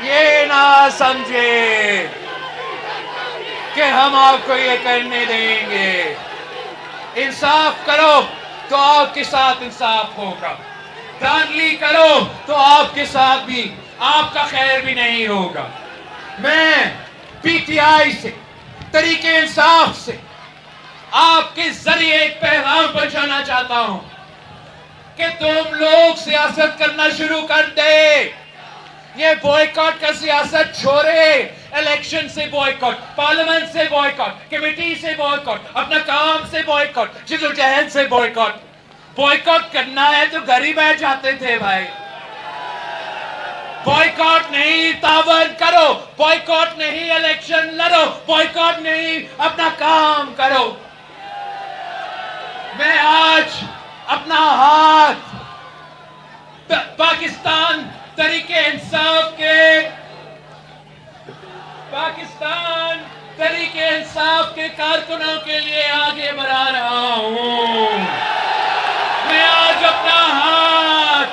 ये ना समझे कि हम आपको ये करने देंगे। इंसाफ करो तो आपके साथ इंसाफ होगा, धांधली करो तो आपके साथ भी आपका खैर भी नहीं होगा। मैं पीटीआई से, तरीके इंसाफ से आपके जरिए एक पैगाम पहुंचाना चाहता हूं कि तुम लोग सियासत करना शुरू कर दे। ये बॉयकॉट का सियासत छोड़े। इलेक्शन से बॉयकॉट, पार्लियामेंट से बॉयकॉट, कमेटी से बॉयकॉट, अपना काम से बॉयकॉट, जिद्दोजहद से बॉयकॉट। बॉयकॉट करना है तो घर ही बैठ जाते थे भाई। बॉयकॉट नहीं, तावन करो। बॉयकॉट नहीं, इलेक्शन लड़ो। बॉयकॉट नहीं, अपना काम करो। मैं आज अपना हाथ पाकिस्तान तरीके इंसाफ के कारकुनों के लिए आगे बढ़ा रहा हूं। मैं आज अपना हाथ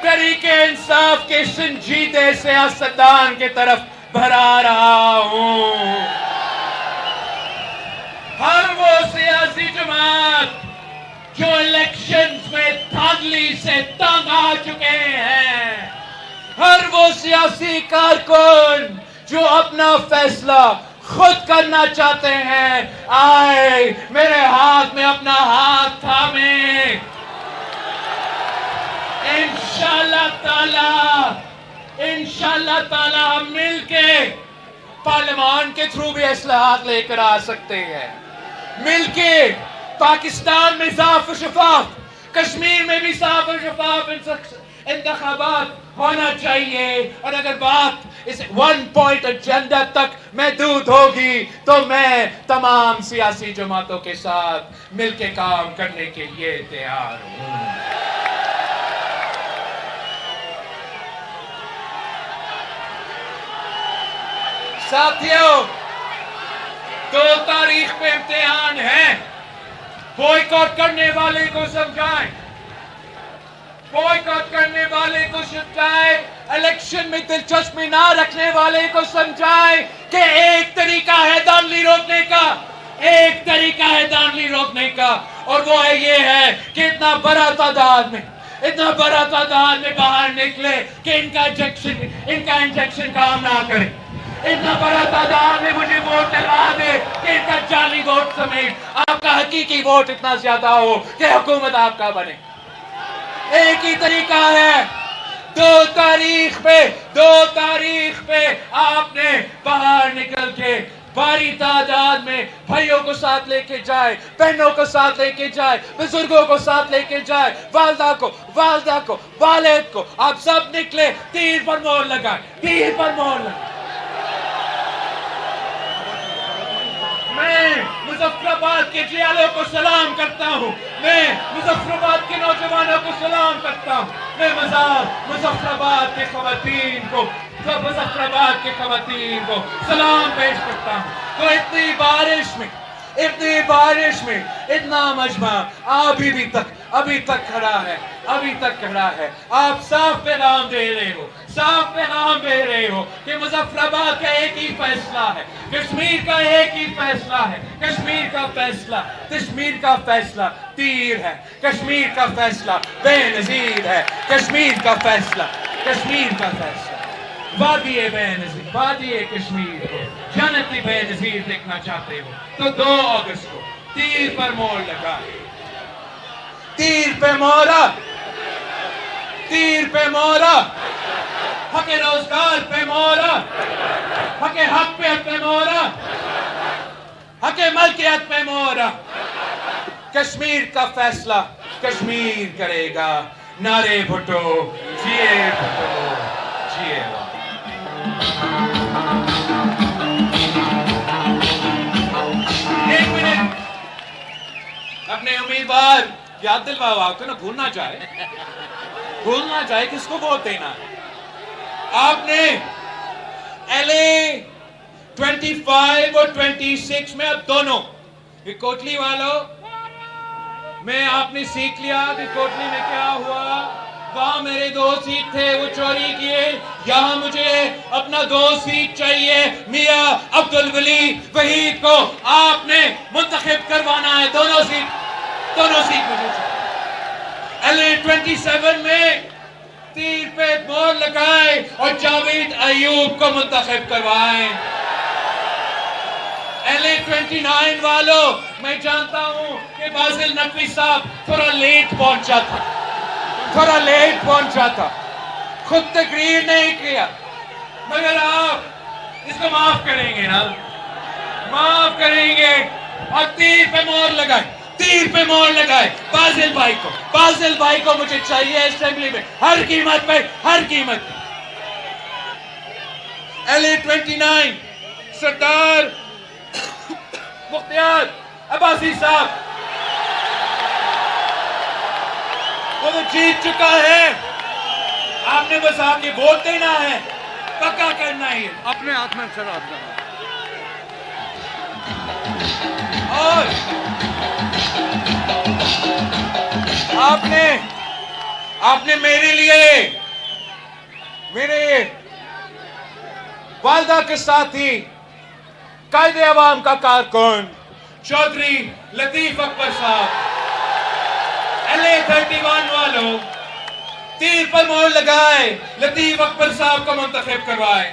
तरीके इंसाफ के संजीदे सियासतदान की तरफ बढ़ा रहा हूं। हर वो सियासी जमात जो इलेक्शंस में धांधली से तंग आ चुके हैं, हर वो सियासी कारकुन जो अपना फैसला खुद करना चाहते हैं, आए मेरे हाथ में अपना हाथ थामे। इंशाल्लाह ताला हम मिलके पार्लियामान के थ्रू भी इस्लाहात लेकर आ सकते हैं। मिलके पाकिस्तान में साफ और शफाफ, कश्मीर में भी साफ और शफाफ इंतखाबात होना चाहिए। और अगर बात इस 1 पॉइंट एजेंडा तक महदूद होगी तो मैं तमाम सियासी जमातों के साथ मिलके काम करने के लिए तैयार हूं। साथियों, 2 तारीख पे इम्तिहान है। बॉयकॉट करने वाले को समझाएं, बॉयकॉट करने वाले को समझाएं, इलेक्शन में दिलचस्पी ना रखने वाले को समझाएं कि एक तरीका है धांधली रोकने का, एक तरीका है धांधली रोकने का, और वो है ये है कि इतना बड़ा तादाद में बाहर निकले कि इनका इंजेक्शन काम ना करे। इतना बड़ा तादाद में मुझे वोट दिला दे कि इनका जाली वोट समेत आपका हकीकी वोट इतना ज्यादा हो कि हुकूमत आपका बने। एक ही तरीका है, 2 तारीख पे आपने बाहर निकल के भारी तादाद में भाइयों को साथ लेके जाए, बहनों को साथ लेके जाए, बुजुर्गों को साथ लेके जाए, वालिदा को, वालिद को, आप सब निकले, तीर पर मोहर लगाए। मैं मुजफ्फराबाद के जियालों को सलाम करता हूँ, मैं मुजफ्फराबाद के नौजवानों को सलाम करता हूँ, मैं मुजफ्फराबाद के खवातीन को सलाम पेश करता हूँ। तो इतनी बारिश में इतना मजमा अभी तक खड़ा है। आप साफ पैगाम दे रहे हो कि मुजफ्फराबाद का एक ही फैसला है, कश्मीर का एक ही फैसला है। कश्मीर का फैसला तीर है, कश्मीर का फैसला बेनजीर है, कश्मीर का फैसला वादिए बेनजीर, वादिए कश्मीर को जन्नती बेनजीर देखना चाहते हो तो 2 अगस्त को तीर पर मोहर लगाए। तीर पे मोहरा, हक़ रोजगार पे मोहरा, हक पे मोहरा, हक मलकियत पे मोहरा। कश्मीर का फैसला कश्मीर करेगा। नारे भुट्टो जिए एक मिनट, अपने उम्मीदवार याद दिलवाओ, आपको ना भूलना चाहे किसको वोट देना है। आपने LA 25 और 26 में अब दोनों कोटली वालों में आपने सीख लिया कि कोटली में क्या हुआ वहां मेरे 2 सीट थे, वो चोरी किए। यहां मुझे अपना 2 सीट चाहिए। मियां अब्दुल वली वहीद को आपने मुंतखब करवाना है। दोनों सीट मुझे चाहिए। LA 27 में तीर पे मोहर लगाए और जावेद अयूब को मुंतखब करवाएं। LA 29 वालों, मैं जानता हूं कि बासिल नकवी साहब थोड़ा लेट पहुंचा था, खुद तकरीर नहीं किया, मगर आप इसको माफ करेंगे ना? माफ करेंगे। और तीर पे मोहर लगाए बासिल भाई को मुझे चाहिए असेंबली में, हर कीमत पे। LA 29 सरदार मुख्तियार अब्बासी साहब, वो तो जीत चुका है। आपने बस आके वोट देना है, पक्का करना है। अपने हाथ में शराब का। और आपने मेरे लिए, मेरे वालदा के साथी, कायदे अवाम का कारकुन चौधरी लतीफ अकबर साहब, LA 31 वालों, तीर पर मोहर लगाए, लतीफ अकबर साहब को मुंतखब करवाए।